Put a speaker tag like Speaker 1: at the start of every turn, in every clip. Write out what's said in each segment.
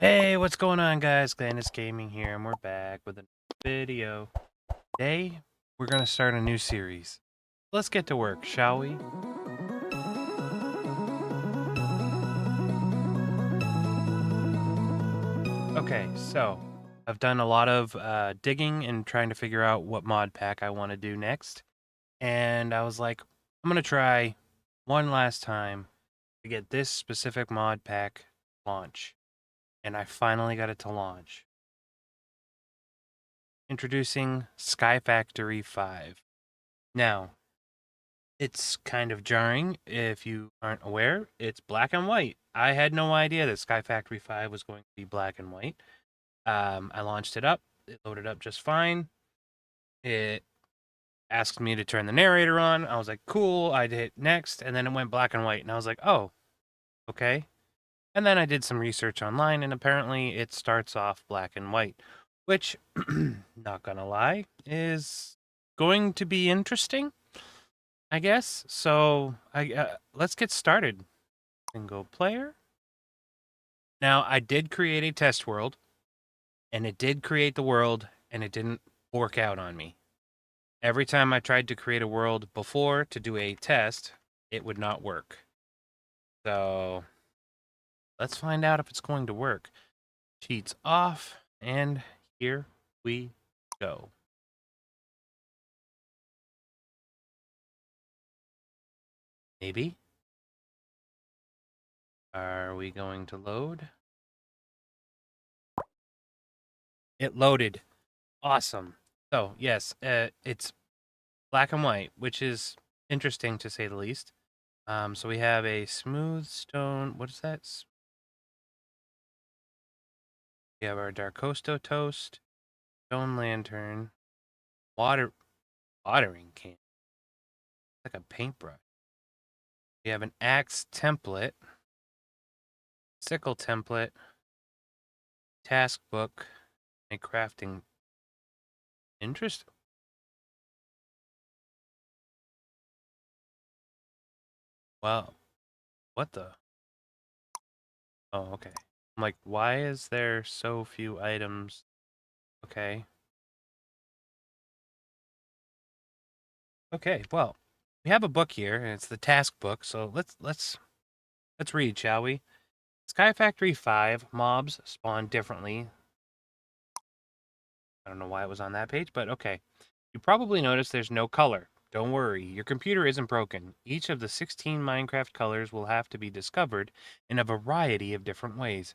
Speaker 1: Hey, what's going on, guys? Glandus Gaming here, and we're back with a video. Today, we're going to start a new series. Let's get to work, shall we? Okay, so I've done a lot of digging and trying to figure out what mod pack I want to do next. And I was like, I'm going to try one last time to get this specific mod pack launch. And I finally got it to launch. Introducing SkyFactory 5. Now, it's kind of jarring if you aren't aware. It's black and white. I had no idea that SkyFactory 5 was going to be black and white. I launched it up. It loaded up just fine. It asked me to turn the narrator on. I was like, cool. I hit next, and then it went black and white. And I was like, oh, okay. And then I did some research online, and apparently it starts off black and white, which, not gonna lie, is going to be interesting, I guess. So let's get started. Single player. Now, I did create a test world, and it did create the world, and it didn't work out on me. Every time I tried to create a world before to do a test, it would not work. So let's find out if it's going to work. Cheats off, and here we go. Maybe. Are we going to load? It loaded. Awesome. So, yes, it's black and white, which is interesting to say the least. So we have a smooth stone. What is that? We have our Darkosto toast, stone lantern, watering can, like a paintbrush. We have an axe template, sickle template, task book, a crafting. Interest. Well, what the? Oh, okay. I'm like, why is there so few items? Okay. Okay. Well, we have a book here, and it's the task book. So let's read, shall we? Sky Factory 5 mobs spawn differently. I don't know why it was on that page, but okay. You probably noticed there's no color. Don't worry, your computer isn't broken. Each of the 16 Minecraft colors will have to be discovered in a variety of different ways.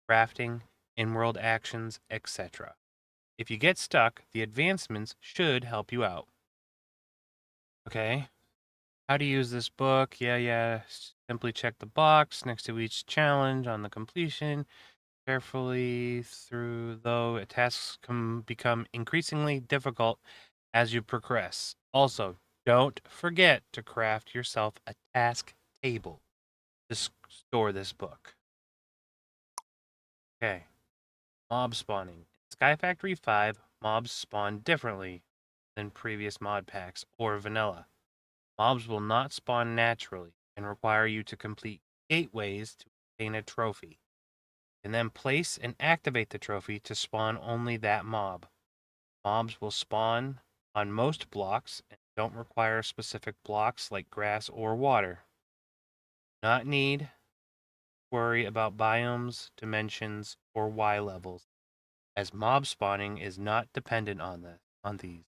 Speaker 1: Crafting, in-world actions, etc. If you get stuck, the advancements should help you out. Okay. How to use this book? Yeah. Simply check the box next to each challenge on the completion. Carefully through, though tasks can become increasingly difficult as you progress. Also, don't forget to craft yourself a task table to store this book. Okay, mob spawning. In Sky Factory 5, mobs spawn differently than previous mod packs or vanilla. Mobs will not spawn naturally and require you to complete gateways to obtain a trophy, and then place and activate the trophy to spawn only that mob. Mobs will spawn on most blocks and don't require specific blocks like grass or water. Not need to worry about biomes, dimensions, or Y levels, as mob spawning is not dependent on these.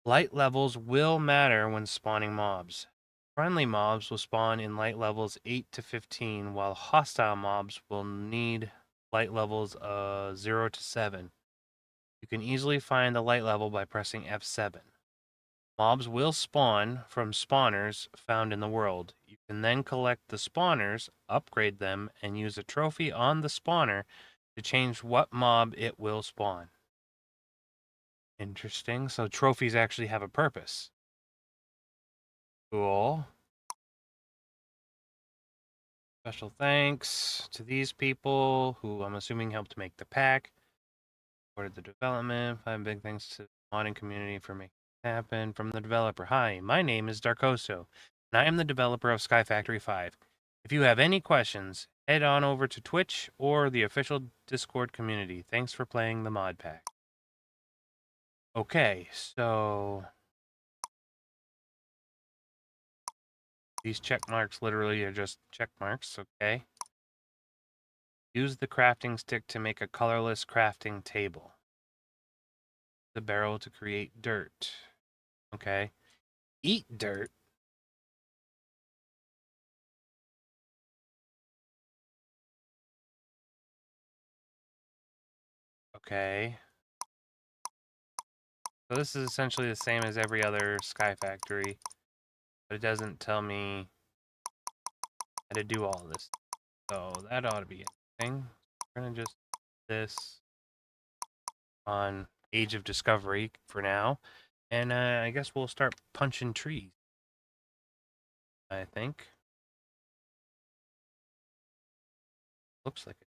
Speaker 1: Light levels will matter when spawning mobs. Friendly mobs will spawn in light levels 8 to 15, while hostile mobs will need light levels 0 to 7. You can easily find the light level by pressing F7. Mobs will spawn from spawners found in the world. You can then collect the spawners, upgrade them, and use a trophy on the spawner to change what mob it will spawn. Interesting. So trophies actually have a purpose. Cool. Special thanks to these people who I'm assuming helped make the pack. Supported the development. 5 big thanks to the modding community for making it happen. From the developer. Hi, my name is Darkoso, and I am the developer of Sky Factory 5. If you have any questions, head on over to Twitch or the official Discord community. Thanks for playing the mod pack. Okay, so these check marks literally are just check marks, okay? Use the crafting stick to make a colorless crafting table. The barrel to create dirt. Okay. Eat dirt. Okay. So this is essentially the same as every other SkyFactory, but it doesn't tell me how to do all this. So that ought to be interesting. We're gonna just do this on Age of Discovery for now, and I guess we'll start punching trees. I think. Looks like it.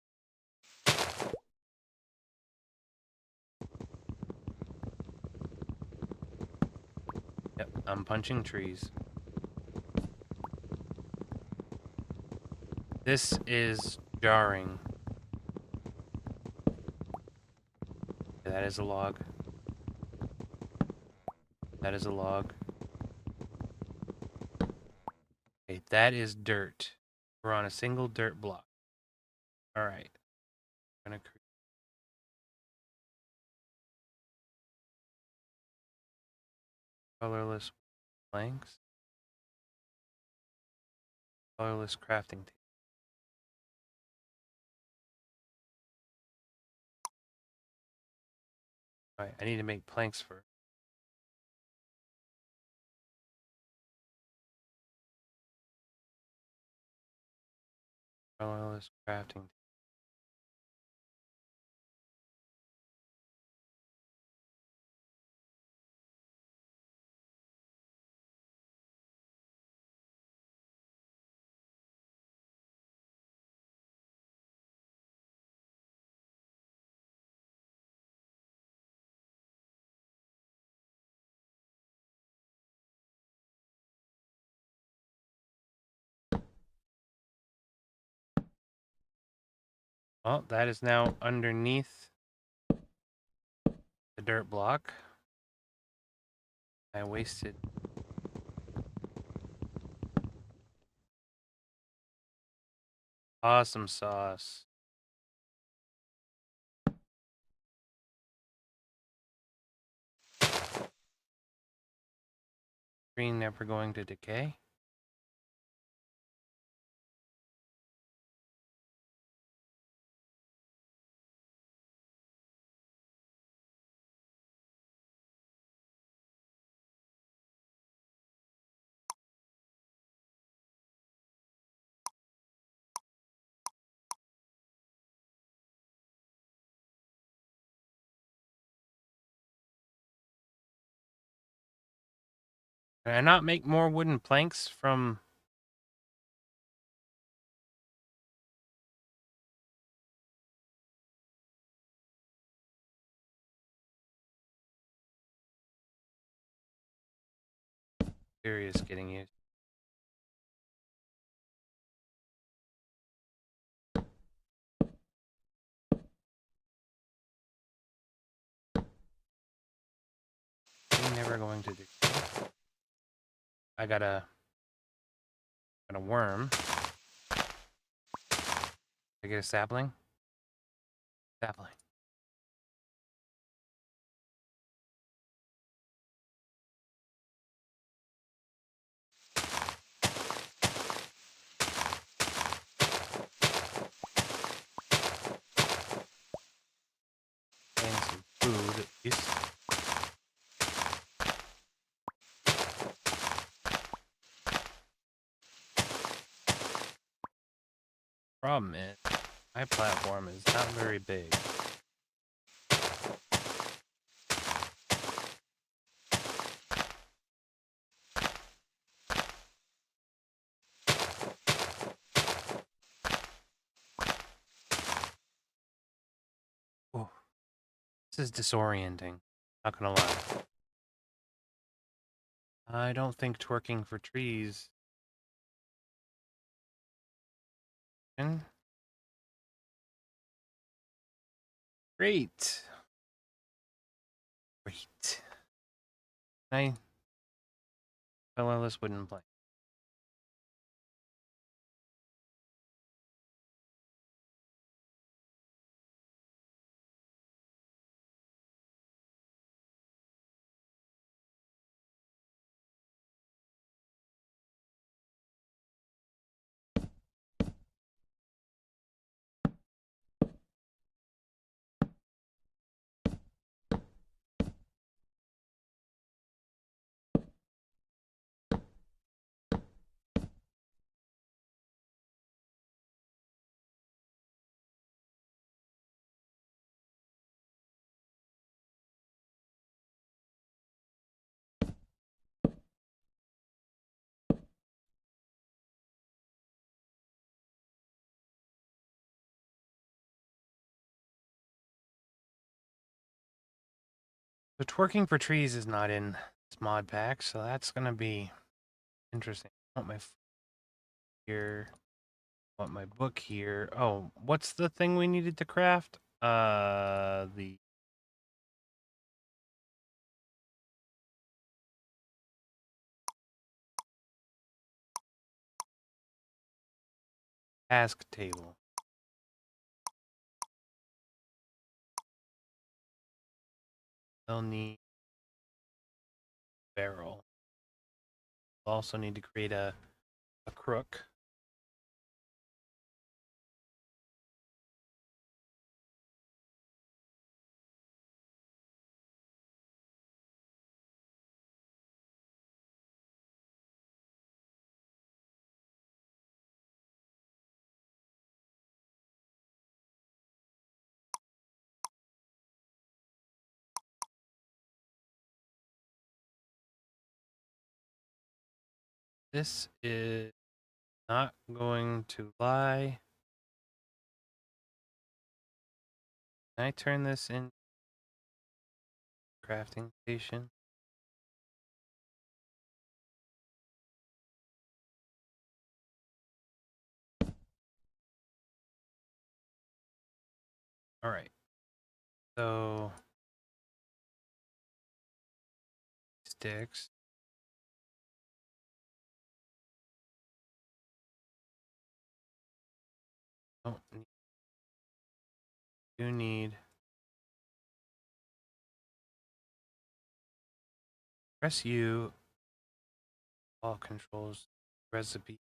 Speaker 1: Yep, I'm punching trees. This is jarring. That is a log. That is a log. Okay, that is dirt. We're on a single dirt block. All right. I'm gonna create colorless blanks. Colorless crafting table. All right, I need to make planks first. Colorless crafting table. Well, that is now underneath the dirt block. I wasted. Awesome sauce. Green never going to decay. Can I not make more wooden planks from... Serious getting used. Green never going to decay. I got a worm. I get a sapling? Sapling. And some food at least. Problem is, my platform is not very big. Oh, this is disorienting. Not gonna lie. I don't think twerking for trees And great. Great. I colorless wooden plank. The twerking for trees is not in this mod pack, so that's gonna be interesting. I want my here. I want my book here. Oh, what's the thing we needed to craft? The task table. We'll need barrel. We'll also need to create a crook. This is not going to lie. Can I turn this in crafting station? All right. So sticks. Oh, you need press U. All controls recipe.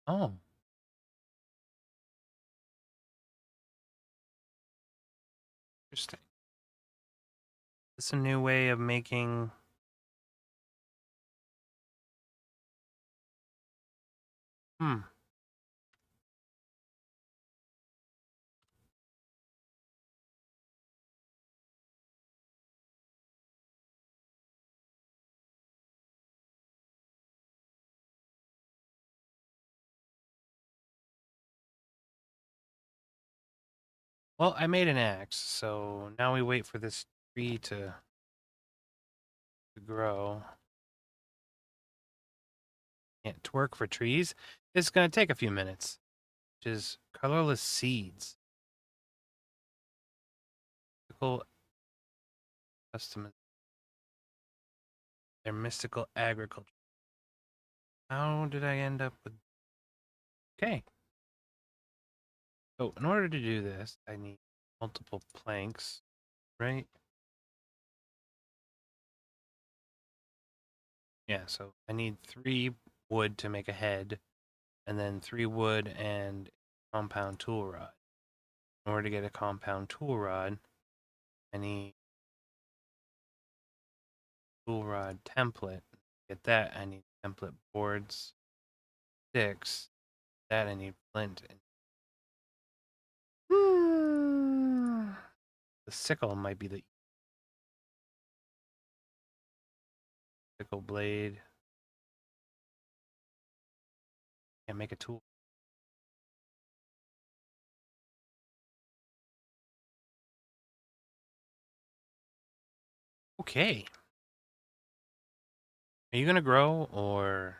Speaker 1: Oh, interesting. This is a new way of making. Hmm. Well, I made an axe, so now we wait for this tree to grow. Can't twerk for trees. It's gonna take a few minutes. Which is colorless seeds. Mystical custom. They're mystical agriculture. How did I end up with? Okay. So in order to do this, I need multiple planks, right? Yeah. So I need 3 wood to make a head, and then 3 wood and compound tool rod. In order to get a compound tool rod, I need tool rod template. To get that, I need template boards, sticks. That I need flint. The sickle might be the sickle blade. Can't make a tool. Okay. Are you gonna grow, or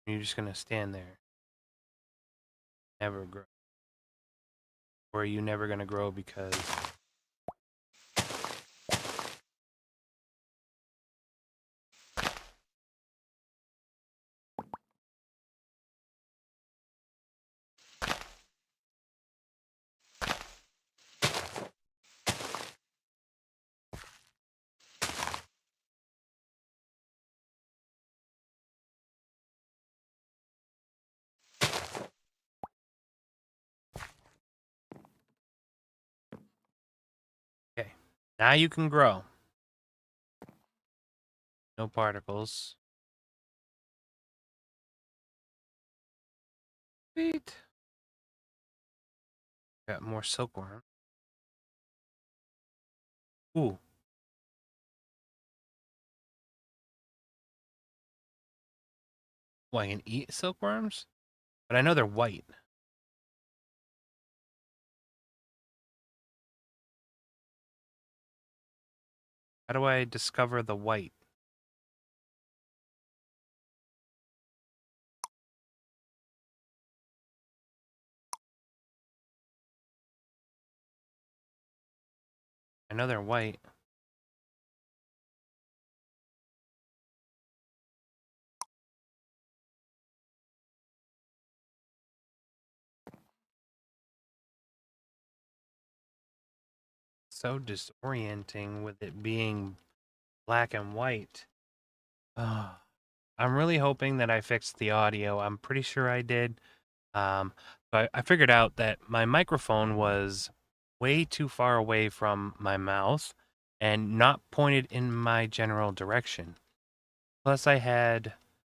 Speaker 1: are you just gonna stand there, never grow? Or are you never gonna grow because... Okay, now you can grow. No particles. Sweet. Got more silkworm. Ooh. Well, I can eat silkworms? But I know they're white. How do I discover the white? I know they're white. So disorienting with it being black and white. Oh, I'm really hoping that I fixed the audio. I'm pretty sure I did. But I figured out that my microphone was way too far away from my mouth and not pointed in my general direction. Plus, I had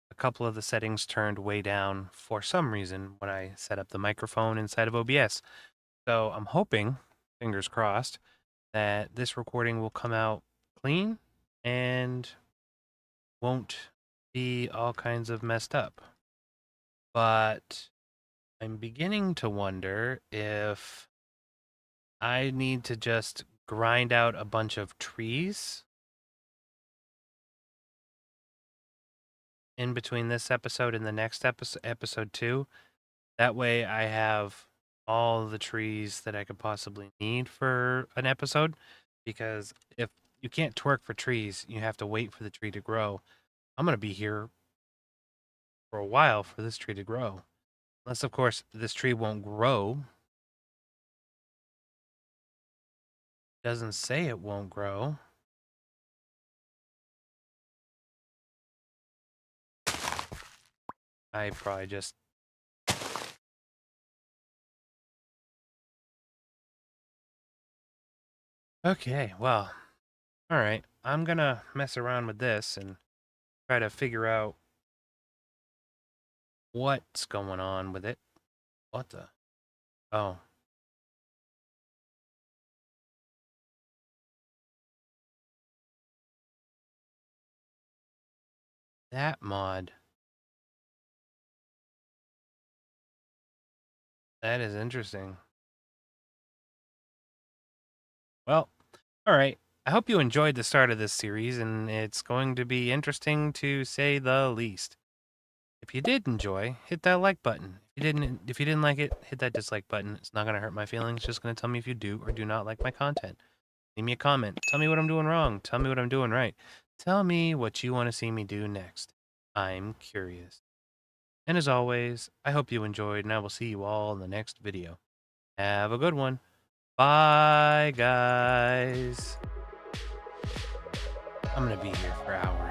Speaker 1: a couple of the settings turned way down for some reason when I set up the microphone inside of OBS. So I'm hoping, fingers crossed, that this recording will come out clean and won't be all kinds of messed up. But I'm beginning to wonder if I need to just grind out a bunch of trees in between this episode and the next episode 2. That way I have all the trees that I could possibly need for an episode. Because if you can't twerk for trees, you have to wait for the tree to grow. I'm going to be here for a while for this tree to grow. Unless, of course, this tree won't grow. Doesn't say it won't grow. I probably just... Okay, well, all right. I'm gonna mess around with this and try to figure out what's going on with it. What the? Oh. That mod. That is interesting. Well, all right. I hope you enjoyed the start of this series, and it's going to be interesting to say the least. If you did enjoy, hit that like button. If you didn't like it, hit that dislike button. It's not gonna hurt my feelings. It's just gonna tell me if you do or do not like my content. Leave me a comment. Tell me what I'm doing wrong. Tell me what I'm doing right. Tell me what you want to see me do next. I'm curious. And as always, I hope you enjoyed, and I will see you all in the next video. Have a good one. Bye, guys. I'm going to be here for hours.